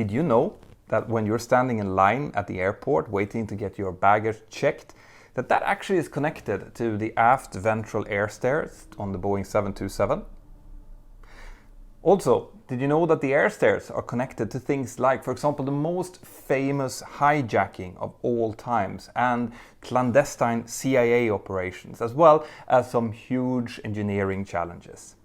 Did you know that when you're standing in line at the airport waiting to get your baggage checked, that actually is connected to the aft ventral air stairs on the Boeing 727? Also, did you know that the air stairs are connected to things like, for example, the most famous hijacking of all times and clandestine CIA operations, as well as some huge engineering challenges?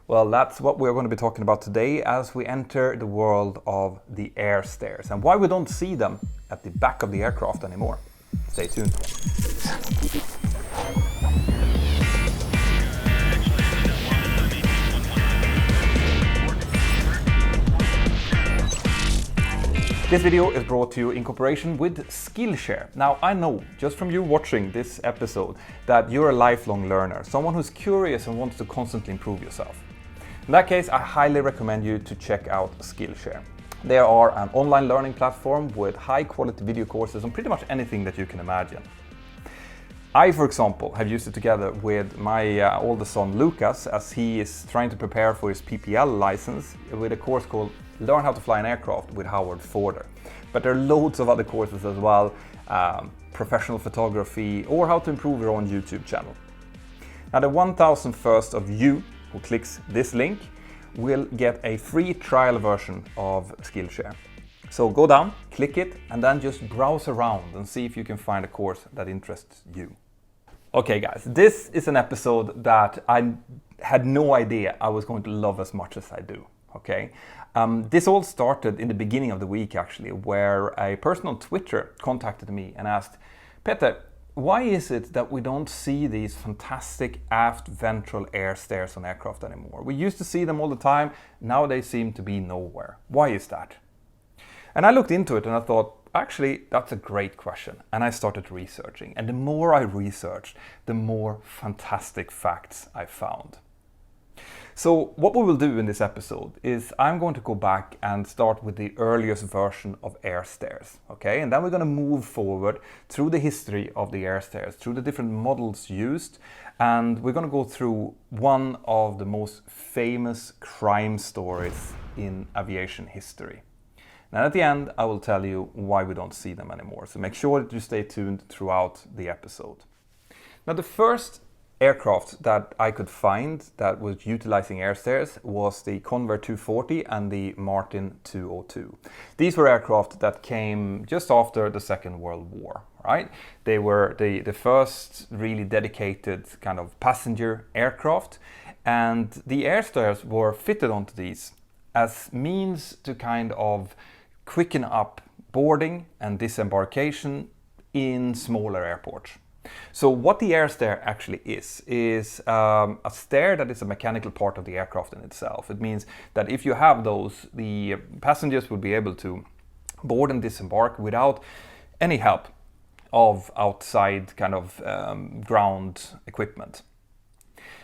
Well, that's what we're going to be talking about today as we enter the world of the air stairs and why we don't see them at the back of the aircraft anymore. Stay tuned. This video is brought to you in cooperation with Skillshare. Now, I know just from you watching this episode that you're a lifelong learner, someone who's curious and wants to constantly improve yourself. In that case, I highly recommend you to check out Skillshare. They are an online learning platform with high quality video courses on pretty much anything that you can imagine. I, for example, have used it together with my oldest son Lucas as he is trying to prepare for his PPL license with a course called Learn How to Fly an Aircraft with Howard Forder. But there are loads of other courses as well, professional photography or how to improve your own YouTube channel. Now, the 1000 first of you who clicks this link will get a free trial version of Skillshare. So go down, click it, and then just browse around and see if you can find a course that interests you. Okay guys, this is an episode that I had no idea I was going to love as much as I do. Okay, this all started in the beginning of the week actually, where a person on Twitter contacted me and asked, Peter, why is it that we don't see these fantastic aft ventral air stairs on aircraft anymore? We used to see them all the time, now they seem to be nowhere. Why is that? And I looked into it and I thought, actually, that's a great question. And I started researching. And the more I researched, the more fantastic facts I found. So what we will do in this episode is I'm going to go back and start with the earliest version of air stairs, okay? And then we're going to move forward through the history of the air stairs, through the different models used, and we're going to go through one of the most famous crime stories in aviation history. And at the end, I will tell you why we don't see them anymore. So make sure that you stay tuned throughout the episode. Now, the first aircraft that I could find that was utilizing air stairs was the Convair 240 and the Martin 202. These were aircraft that came just after the Second World War, right? They were the first really dedicated kind of passenger aircraft, and the air stairs were fitted onto these as means to kind of quicken up boarding and disembarkation in smaller airports. So what the air stair actually is a stair that is a mechanical part of the aircraft in itself. It means that if you have those, the passengers will be able to board and disembark without any help of outside kind of ground equipment.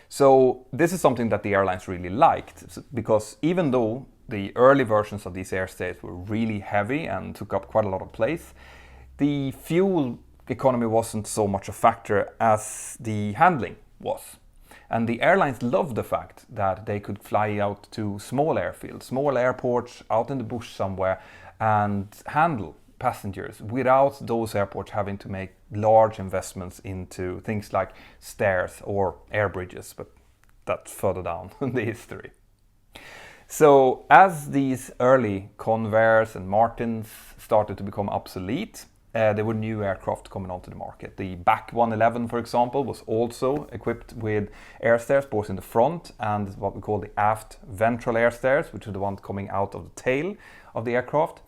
So this is something that the airlines really liked, because even though the early versions of these air stairs were really heavy and took up quite a lot of place, the fuel economy wasn't so much a factor as the handling was. And the airlines loved the fact that they could fly out to small airfields, small airports out in the bush somewhere and handle passengers without those airports having to make large investments into things like stairs or air bridges, but that's further down in the history. So as these early Convairs and Martins started to become obsolete, there were new aircraft coming onto the market. The BAC 111, for example, was also equipped with air stairs, both in the front and what we call the aft ventral air stairs, which are the ones coming out of the tail of the aircraft.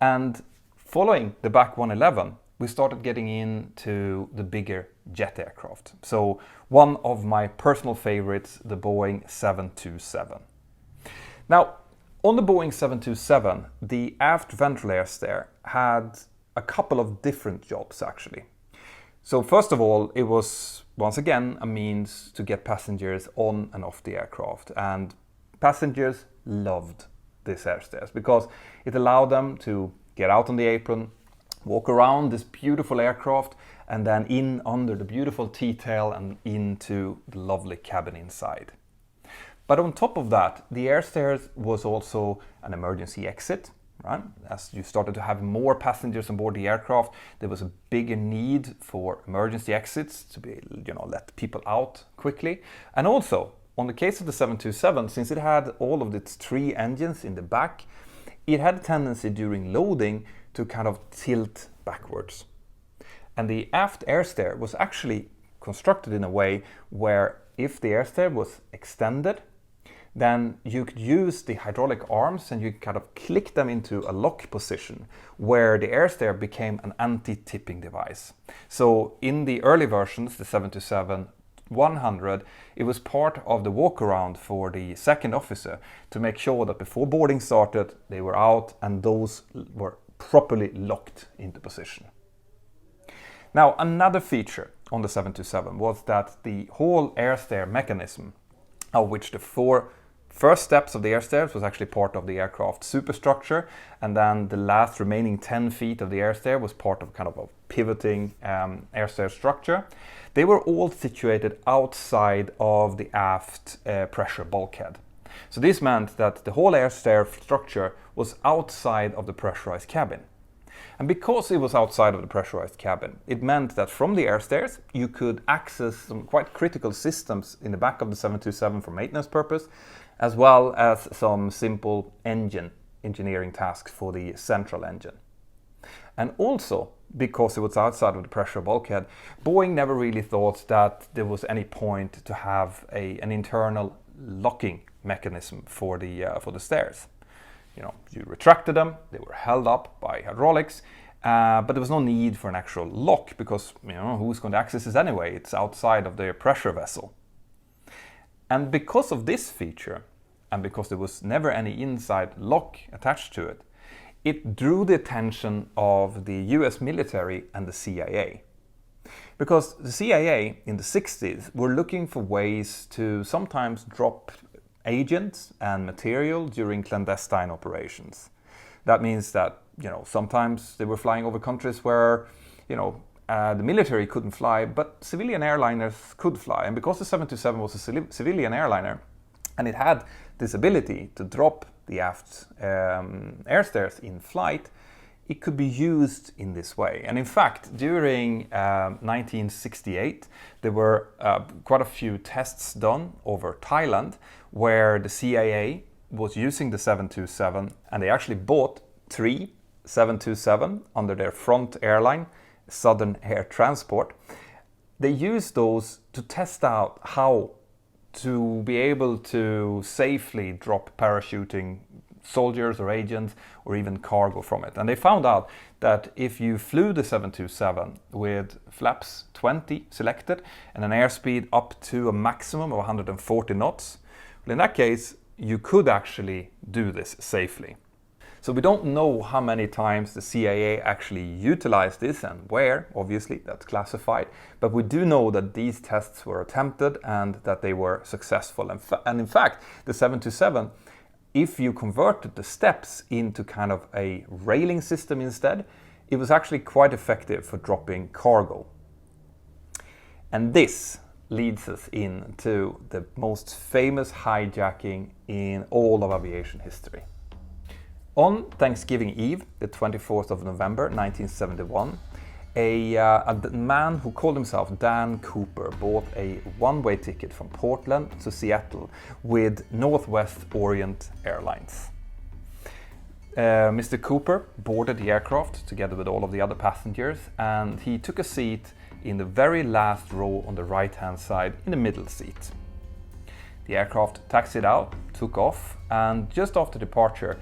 And following the BAC 111, we started getting into the bigger jet aircraft. So one of my personal favorites, the Boeing 727. Now, on the Boeing 727, the aft ventral air stair had a couple of different jobs actually. So first of all, it was once again a means to get passengers on and off the aircraft, and passengers loved this air stairs because it allowed them to get out on the apron, walk around this beautiful aircraft, and then in under the beautiful T-tail and into the lovely cabin inside. But on top of that, the air stairs was also an emergency exit, right? As you started to have more passengers on board the aircraft, there was a bigger need for emergency exits to be, let people out quickly. And also, on the case of the 727, since it had all of its 3 engines in the back, it had a tendency during loading to kind of tilt backwards. And the aft air stair was actually constructed in a way where if the air stair was extended, then you could use the hydraulic arms and you kind of click them into a lock position where the air stair became an anti-tipping device. So in the early versions, the 727-100, it was part of the walk-around for the second officer to make sure that before boarding started, they were out and those were properly locked into position. Now, another feature on the 727 was that the whole air stair mechanism, of which the 4 first steps of the air stairs was actually part of the aircraft superstructure, and then the last remaining 10 feet of the air stair was part of kind of a pivoting air stair structure. They were all situated outside of the aft pressure bulkhead. So this meant that the whole air stair structure was outside of the pressurized cabin. And because it was outside of the pressurized cabin, it meant that from the air stairs you could access some quite critical systems in the back of the 727 for maintenance purpose, as well as some simple engineering tasks for the central engine. And also, because it was outside of the pressure bulkhead, Boeing never really thought that there was any point to have an internal locking mechanism for the stairs. You retracted them, they were held up by hydraulics, but there was no need for an actual lock because, who's going to access this anyway? It's outside of the pressure vessel. And because of this feature, and because there was never any inside lock attached to it, it drew the attention of the US military and the CIA. Because the CIA in the 60s were looking for ways to sometimes drop agents and material during clandestine operations. That means that, sometimes they were flying over countries where, the military couldn't fly, but civilian airliners could fly. And because the 727 was a civilian airliner, and it had this ability to drop the aft air stairs in flight, it could be used in this way. And in fact, during 1968, there were quite a few tests done over Thailand where the CIA was using the 727, and they actually bought 3 727 under their front airline, Southern Air Transport. They used those to test out how to be able to safely drop parachuting soldiers or agents or even cargo from it. And they found out that if you flew the 727 with flaps 20 selected and an airspeed up to a maximum of 140 knots, well, in that case, you could actually do this safely. So we don't know how many times the CIA actually utilized this and where, obviously that's classified, but we do know that these tests were attempted and that they were successful. And in fact, the 727, if you converted the steps into kind of a railing system instead, it was actually quite effective for dropping cargo. And this leads us into the most famous hijacking in all of aviation history. On Thanksgiving Eve, the 24th of November 1971, a man who called himself Dan Cooper bought a one-way ticket from Portland to Seattle with Northwest Orient Airlines. Mr. Cooper boarded the aircraft together with all of the other passengers, and he took a seat in the very last row on the right-hand side in the middle seat. The aircraft taxied out, took off, and just after departure,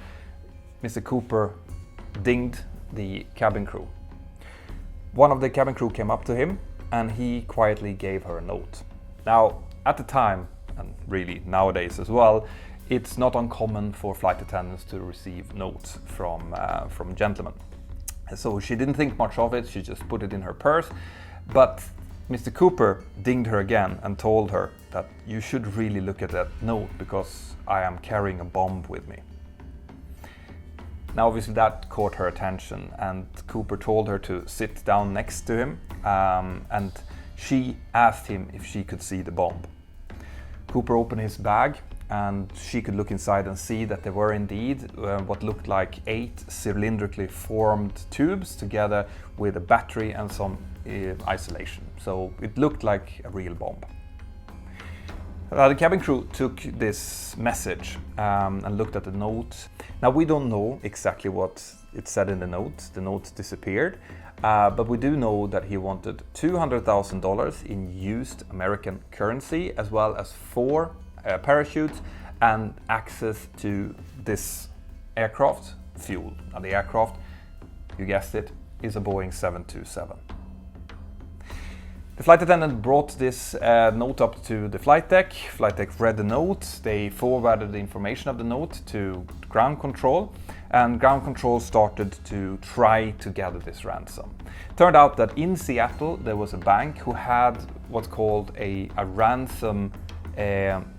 Mr. Cooper dinged the cabin crew. One of the cabin crew came up to him and he quietly gave her a note. Now, at the time, and really nowadays as well, it's not uncommon for flight attendants to receive notes from gentlemen. So she didn't think much of it, she just put it in her purse. But Mr. Cooper dinged her again and told her that you should really look at that note because I am carrying a bomb with me. Now obviously that caught her attention and Cooper told her to sit down next to him and she asked him if she could see the bomb. Cooper opened his bag, and she could look inside and see that there were indeed what looked like 8 cylindrically formed tubes together with a battery and some isolation. So it looked like a real bomb. The cabin crew took this message and looked at the note. Now we don't know exactly what it said in the note. The note disappeared, but we do know that he wanted $200,000 in used American currency, as well as 4 parachutes and access to this aircraft fuel. Now the aircraft, you guessed it, is a Boeing 727. The flight attendant brought this note up to the flight deck. Flight deck read the note. They forwarded the information of the note to ground control, and ground control started to try to gather this ransom. Turned out that in Seattle there was a bank who had what's called a ransom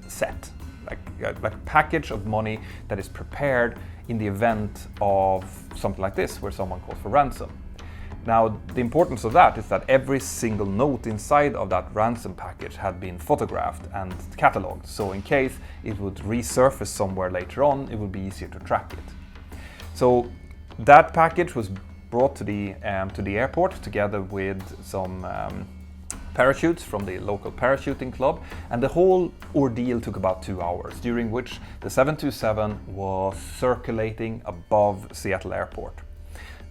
set, like a package of money that is prepared in the event of something like this, where someone calls for ransom. Now, the importance of that is that every single note inside of that ransom package had been photographed and catalogued, so in case it would resurface somewhere later on, it would be easier to track it. So that package was brought to the airport together with some parachutes from the local parachuting club, and the whole ordeal took about 2 hours, during which the 727 was circulating above Seattle Airport.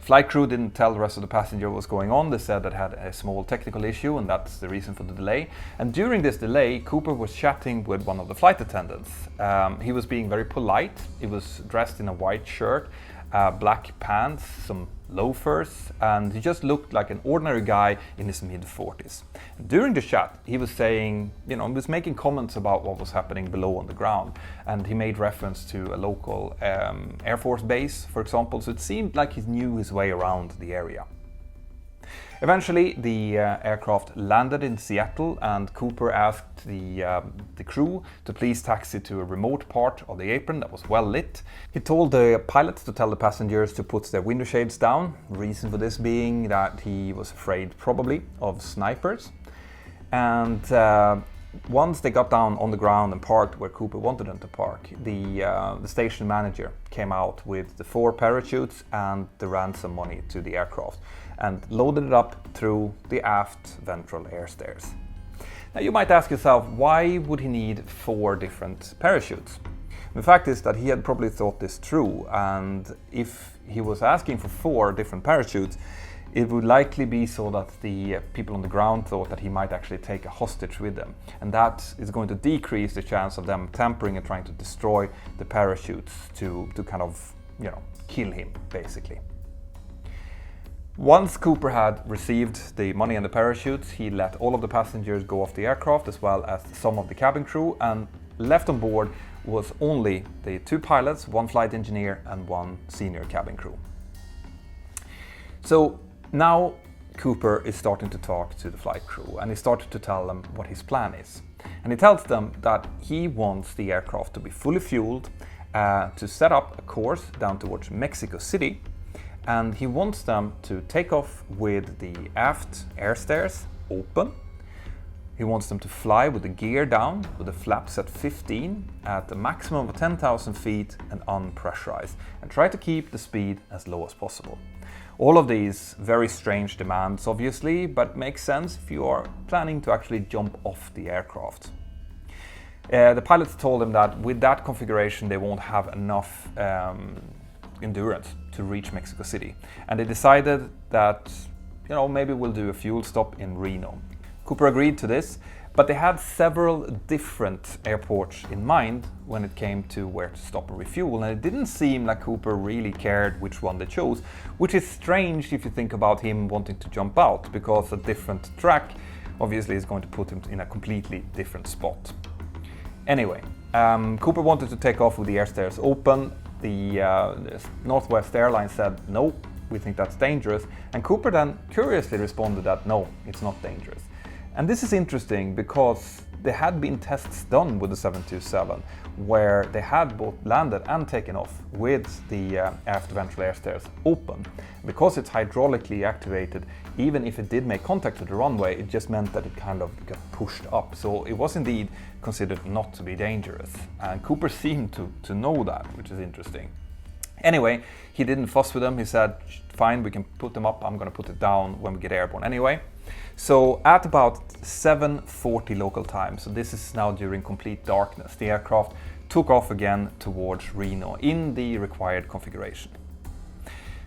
Flight crew didn't tell the rest of the passenger what was going on. They said that it had a small technical issue, and that's the reason for the delay. And during this delay, Cooper was chatting with one of the flight attendants. He was being very polite. He was dressed in a white shirt, black pants, some loafers, and he just looked like an ordinary guy in his mid-40s. During the chat, he was saying, he was making comments about what was happening below on the ground, and he made reference to a local Air Force base, for example, so it seemed like he knew his way around the area. Eventually, the aircraft landed in Seattle, and Cooper asked the crew to please taxi to a remote part of the apron that was well lit. He told the pilots to tell the passengers to put their window shades down, reason for this being that he was afraid, probably, of snipers. And once they got down on the ground and parked where Cooper wanted them to park, the station manager came out with the 4 parachutes and the ransom money to the aircraft and loaded it up through the aft ventral air stairs. Now you might ask yourself, why would he need 4 different parachutes? The fact is that he had probably thought this through, and if he was asking for 4 different parachutes, it would likely be so that the people on the ground thought that he might actually take a hostage with them, and that is going to decrease the chance of them tampering and trying to destroy the parachutes to kind of, kill him, basically. Once Cooper had received the money and the parachutes, he let all of the passengers go off the aircraft, as well as some of the cabin crew, and left on board was only the 2 pilots, 1 flight engineer, and 1 senior cabin crew. So now Cooper is starting to talk to the flight crew, and he started to tell them what his plan is. And he tells them that he wants the aircraft to be fully fueled, to set up a course down towards Mexico City, and he wants them to take off with the aft air stairs open. He wants them to fly with the gear down, with the flaps at 15, at a maximum of 10,000 feet and unpressurized, and try to keep the speed as low as possible. All of these very strange demands, obviously, but makes sense if you are planning to actually jump off the aircraft. The pilots told him that with that configuration they won't have enough endurance to reach Mexico City, and they decided that maybe we'll do a fuel stop in Reno. Cooper agreed to this, but they had several different airports in mind when it came to where to stop and refuel, and it didn't seem like Cooper really cared which one they chose, which is strange if you think about him wanting to jump out, because a different track obviously is going to put him in a completely different spot. Anyway, Cooper wanted to take off with the air stairs open. The Northwest Airlines said, no, we think that's dangerous. And Cooper then curiously responded that, no, it's not dangerous. And this is interesting because there had been tests done with the 727 where they had both landed and taken off with the aft ventral air stairs open. Because it's hydraulically activated, even if it did make contact with the runway, it just meant that it kind of got pushed up. So it was indeed considered not to be dangerous. And Cooper seemed to know that, which is interesting. Anyway, he didn't fuss with them. He said, fine, we can put them up. I'm going to put it down when we get airborne anyway. So at about 7:40 local time, so this is now during complete darkness, the aircraft took off again towards Reno in the required configuration.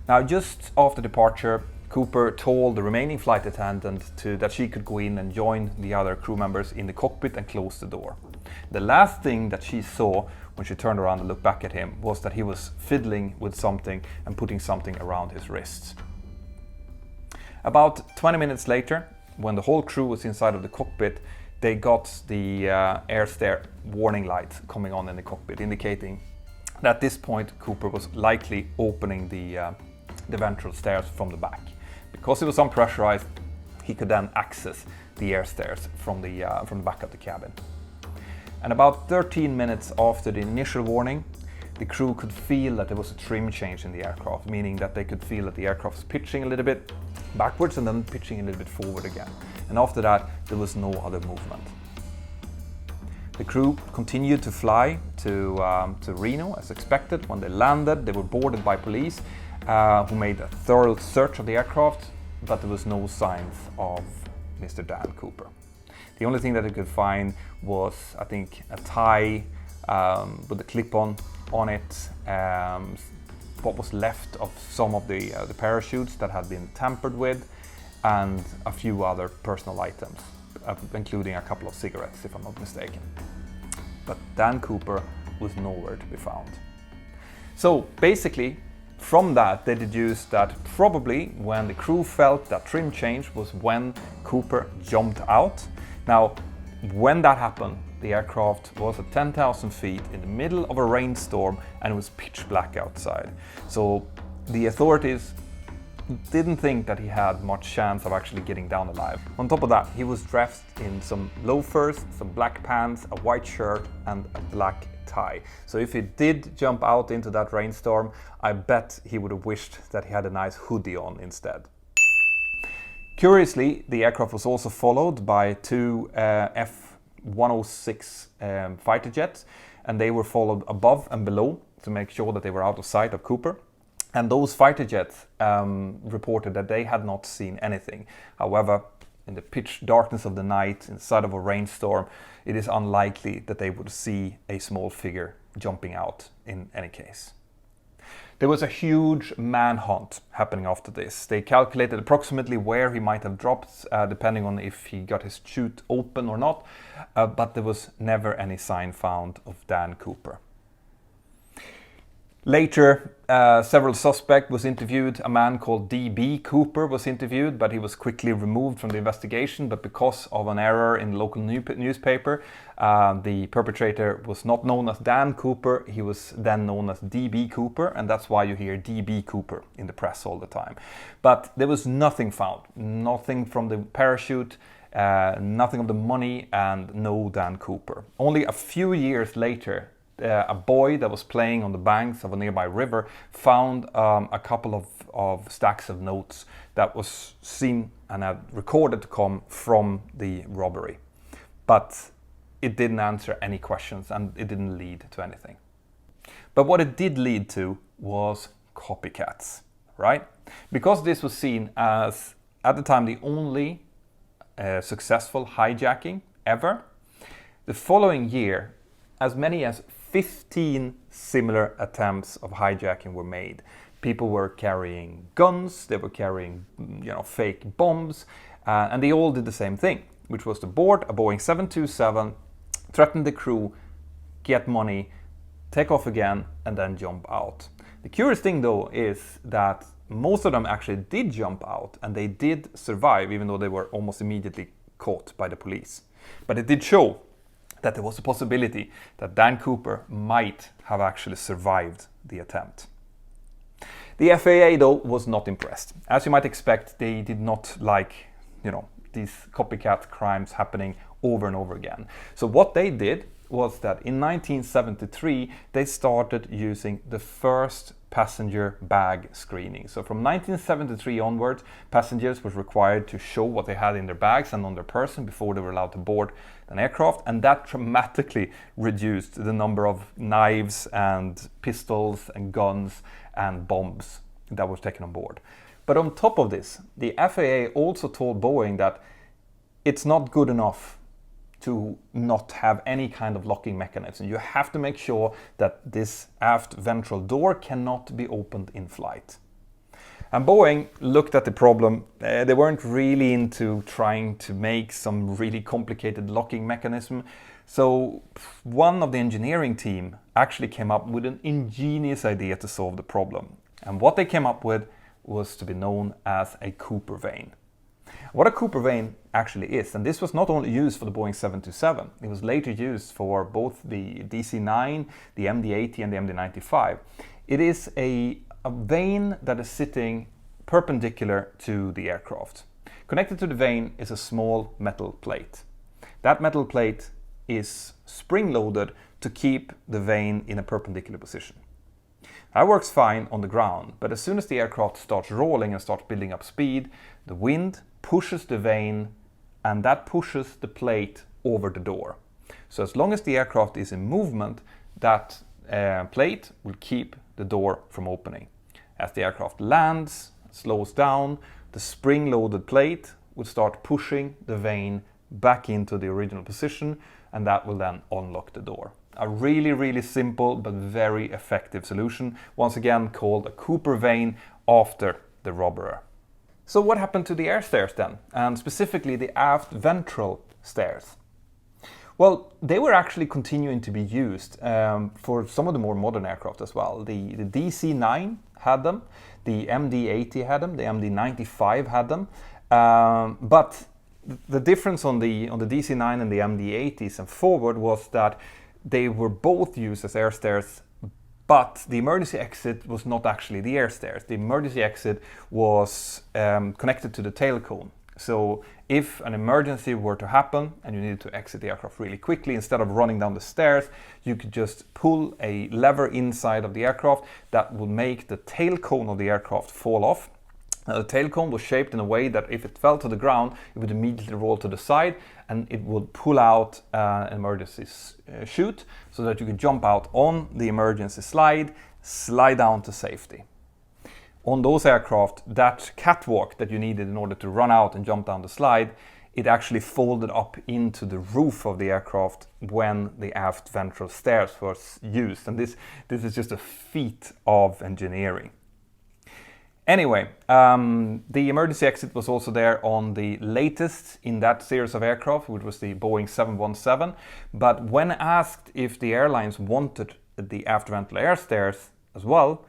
Now, just after departure, Cooper told the remaining flight attendant that she could go in and join the other crew members in the cockpit and close the door. The last thing that she saw when she turned around and looked back at him was that he was fiddling with something and putting something around his wrists. About 20 minutes later, when the whole crew was inside of the cockpit, they got the air-stair warning light coming on in the cockpit, indicating that at this point Cooper was likely opening the ventral stairs from the back. Because it was unpressurized, he could then access the air stairs from the back of the cabin. And about 13 minutes after the initial warning, the crew could feel that there was a trim change in the aircraft, meaning that they could feel that the aircraft was pitching a little bit backwards and then pitching a little bit forward again. And after that, there was no other movement. The crew continued to fly to Reno as expected. When they landed, they were boarded by police who made a thorough search of the aircraft, but there was no signs of Mr. Dan Cooper. The only thing that they could find was, I think, a tie with a clip-on it, what was left of some of the parachutes that had been tampered with, and a few other personal items, including a couple of cigarettes, if I'm not mistaken. But Dan Cooper was nowhere to be found. So basically, from that, they deduced that probably when the crew felt that trim change was when Cooper jumped out. Now, when that happened, the aircraft was at 10,000 feet in the middle of a rainstorm and it was pitch black outside. So the authorities didn't think that he had much chance of actually getting down alive. On top of that, he was dressed in some loafers, some black pants, a white shirt and a black tie. So if he did jump out into that rainstorm, I bet he would have wished that he had a nice hoodie on instead. Curiously, the aircraft was also followed by two F-106 fighter jets, and they were followed above and below to make sure that they were out of sight of Cooper. And those fighter jets reported that they had not seen anything. However, in the pitch darkness of the night, inside of a rainstorm, it is unlikely that they would see a small figure jumping out in any case. There was a huge manhunt happening after this. They calculated approximately where he might have dropped, depending on if he got his chute open or not, but there was never any sign found of Dan Cooper. Later, several suspects was interviewed. A man called D.B Cooper was interviewed, but he was quickly removed from the investigation. But because of an error in the local newspaper, the perpetrator was not known as Dan Cooper. He was then known as D.B Cooper, and that's why you hear D.B Cooper in the press all the time. But there was nothing found, nothing from the parachute, nothing of the money, and no Dan Cooper. Only a few years later, a boy that was playing on the banks of a nearby river found a couple of stacks of notes that was seen and had recorded to come from the robbery. But it didn't answer any questions and it didn't lead to anything. But what it did lead to was copycats, right? Because this was seen as, at the time, the only successful hijacking ever, the following year, as many as 15 similar attempts of hijacking were made. People were carrying guns, they were carrying fake bombs, and they all did the same thing, which was to board a Boeing 727, threaten the crew, get money, take off again, and then jump out. The curious thing though is that most of them actually did jump out and they did survive, even though they were almost immediately caught by the police. But it did show that there was a possibility that Dan Cooper might have actually survived the attempt. The FAA though was not impressed. As you might expect, they did not like, these copycat crimes happening over and over again. So what they did was that in 1973 they started using the first passenger bag screening. So from 1973 onwards, passengers were required to show what they had in their bags and on their person before they were allowed to board an aircraft, and that dramatically reduced the number of knives and pistols and guns and bombs that was taken on board. But on top of this, the FAA also told Boeing that it's not good enough to not have any kind of locking mechanism. You have to make sure that this aft ventral door cannot be opened in flight. And Boeing looked at the problem. They weren't really into trying to make some really complicated locking mechanism. So one of the engineering team actually came up with an ingenious idea to solve the problem. And what they came up with was to be known as a Cooper Vane. What a Cooper Vane actually is, and this was not only used for the Boeing 727, it was later used for both the DC-9, the MD-80 and the MD-95. It is a vane that is sitting perpendicular to the aircraft. Connected to the vane is a small metal plate. That metal plate is spring-loaded to keep the vane in a perpendicular position. That works fine on the ground, but as soon as the aircraft starts rolling and starts building up speed, the wind pushes the vane and that pushes the plate over the door. So as long as the aircraft is in movement, that plate will keep the door from opening. As the aircraft lands, slows down, the spring-loaded plate will start pushing the vane back into the original position, and that will then unlock the door. A really, really simple but very effective solution, once again called a Cooper Vane after the robberer. So what happened to the air stairs then, and specifically the aft ventral stairs? Well, they were actually continuing to be used for some of the more modern aircraft as well. The DC-9 had them, the MD-80 had them, the MD-95 had them, but the difference on the DC-9 and the MD-80s and forward was that they were both used as air stairs, but the emergency exit was not actually the air stairs. The emergency exit was connected to the tail cone. So if an emergency were to happen and you needed to exit the aircraft really quickly, instead of running down the stairs, you could just pull a lever inside of the aircraft that would make the tail cone of the aircraft fall off. Now, the tail cone was shaped in a way that if it fell to the ground, it would immediately roll to the side and it would pull out an emergency chute so that you could jump out on the emergency slide down to safety. On those aircraft, that catwalk that you needed in order to run out and jump down the slide, it actually folded up into the roof of the aircraft when the aft ventral stairs was used. And this is just a feat of engineering. Anyway, the emergency exit was also there on the latest in that series of aircraft, which was the Boeing 717. But when asked if the airlines wanted the aft ventral air stairs as well,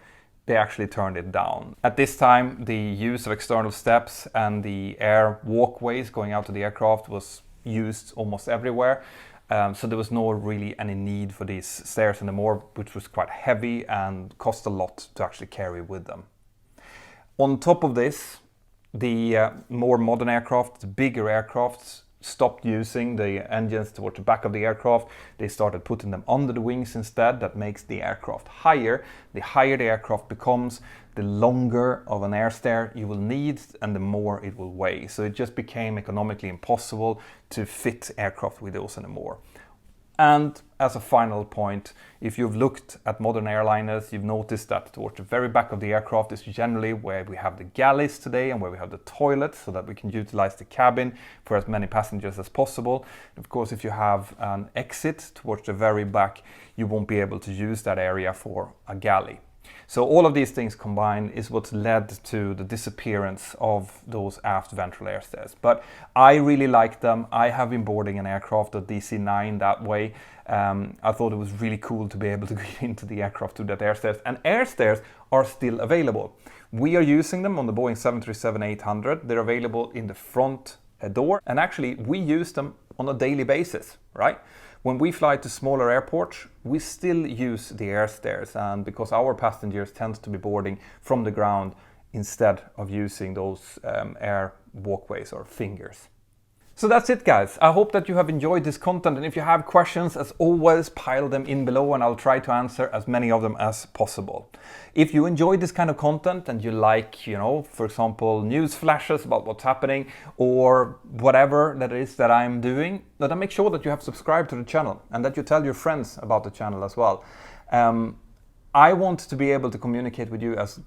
they actually turned it down. At this time, the use of external steps and the air walkways going out to the aircraft was used almost everywhere. So there was no really any need for these stairs anymore, which was quite heavy and cost a lot to actually carry with them. On top of this, the more modern aircraft, the bigger aircrafts, stopped using the engines towards the back of the aircraft. They started putting them under the wings instead. That makes the aircraft higher. The higher the aircraft becomes, the longer of an air stair you will need and the more it will weigh. So it just became economically impossible to fit aircraft with those anymore. And as a final point, if you've looked at modern airliners, you've noticed that towards the very back of the aircraft is generally where we have the galleys today and where we have the toilets so that we can utilize the cabin for as many passengers as possible. Of course, if you have an exit towards the very back, you won't be able to use that area for a galley. So all of these things combined is what's led to the disappearance of those aft ventral air stairs. But I really like them. I have been boarding an aircraft, a DC-9, that way. I thought it was really cool to be able to get into the aircraft to that air stairs. And air stairs are still available. We are using them on the Boeing 737-800. They're available in the front door. And actually, we use them on a daily basis, right? When we fly to smaller airports, we still use the air stairs, and because our passengers tend to be boarding from the ground instead of using those air walkways or fingers. So that's it, guys. I hope that you have enjoyed this content, and if you have questions, as always, pile them in below and I'll try to answer as many of them as possible. If you enjoy this kind of content and you like, for example, news flashes about what's happening or whatever that is that I'm doing, then make sure that you have subscribed to the channel and that you tell your friends about the channel as well. I want to be able to communicate with you as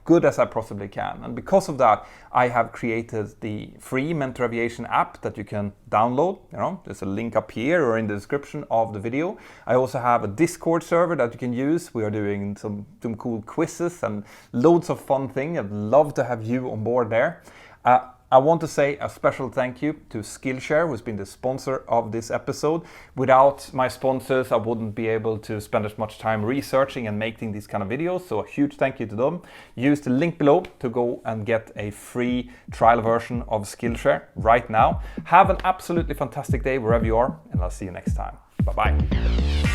good as I possibly can, and because of that I have created the free Mentour Aviation app that you can download. There's a link up here or in the description of the video. I also have a Discord server that you can use. We are doing some cool quizzes and loads of fun things. I'd love to have you on board there. I want to say a special thank you to Skillshare, who's been the sponsor of this episode. Without my sponsors, I wouldn't be able to spend as much time researching and making these kind of videos, so a huge thank you to them. Use the link below to go and get a free trial version of Skillshare right now. Have an absolutely fantastic day wherever you are, and I'll see you next time. Bye-bye.